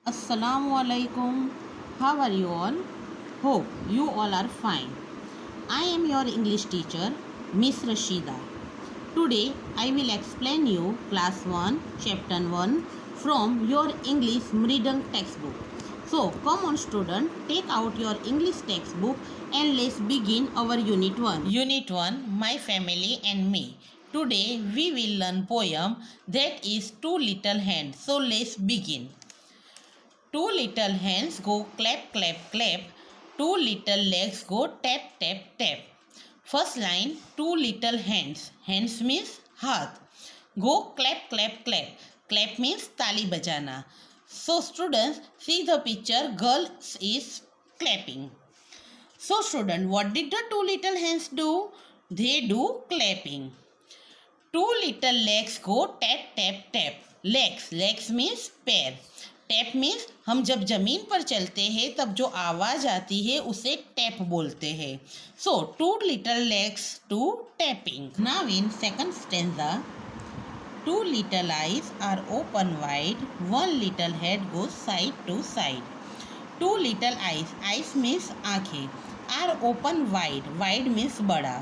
Assalamu alaikum. How are you all? Hope you all are fine. I am your English teacher, Miss Rashida. Today I will explain you class 1 chapter 1 from your English reading textbook. So come on student, take out your English textbook and let's begin our unit 1. Unit 1, My Family and Me. Today we will learn poem that is Two Little Hands. So let's begin. Two little hands go clap, clap, clap. Two little legs go tap, tap, tap. First line, two little hands. Hands means हाथ. Go clap, clap, clap. Clap means ताली बजाना. So students, see the picture. Girl is clapping. So student, what did the two little hands do? They do clapping. Two little legs go tap, tap, tap. Legs means पैर. Tap means हम जब जमीन पर चलते हैं तब जो आवाज़ आती है उसे टैप बोलते हैं. So two little legs two tapping. Now in second stanza, two little eyes are open wide, one little head goes side to side. Two little eyes means आँखें, आर ओपन वाइड मीन्स बड़ा.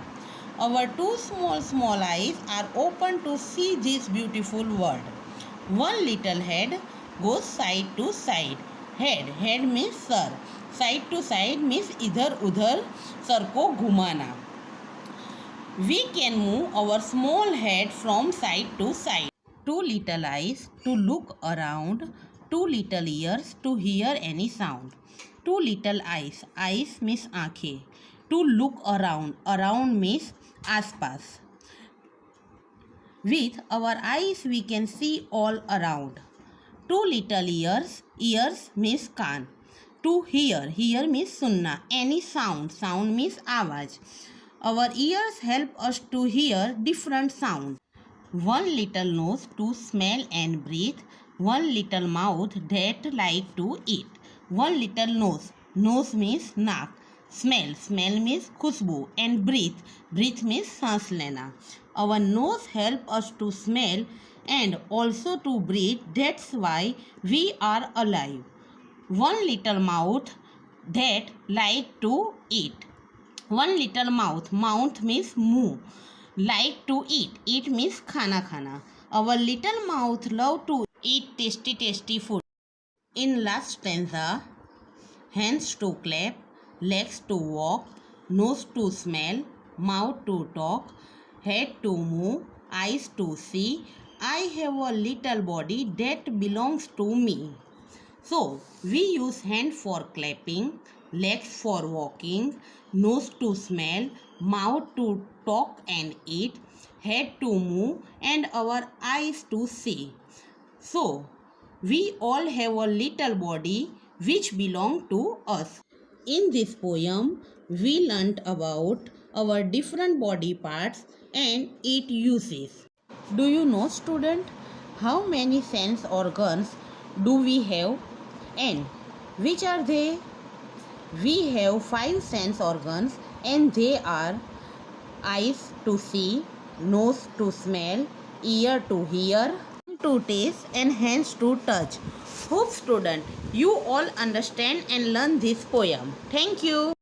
Our two small eyes are open to see this beautiful world. One little head goes side to side. Head means सर. Side to side means इधर उधर sir को घुमाना. We can move our small head from side to side. Two little eyes to look around. Two little ears to hear any sound. Two little eyes means आँखें. To look around means आसपास. With our eyes we can see all around. Two little ears means can't. To hear means सुनना. Any sound means आवाज़. Our ears help us to hear different sounds. One little nose to smell and breathe. One little mouth that like to eat. One little nose means नाक. Smell means Khushboo. And breathe means सांस लेना. Our nose help us to smell and also to breathe. That's why we are alive. One little mouth that like to eat. One little mouth means मुंह. Like to eat means खाना. Our little mouth love to eat tasty food. In last stanza, hands to clap, legs to walk, nose to smell, mouth to talk, head to move, eyes to see. I have a little body that belongs to me. So, we use hand for clapping, legs for walking, nose to smell, mouth to talk and eat, head to move, and our eyes to see. So, we all have a little body which belongs to us. In this poem, we learnt about our different body parts and its uses. Do you know student, how many sense organs do we have and which are they? We have 5 sense organs and they are eyes to see, nose to smell, ear to hear, to taste and hands to touch. Hope student, you all understand and learn this poem. Thank you.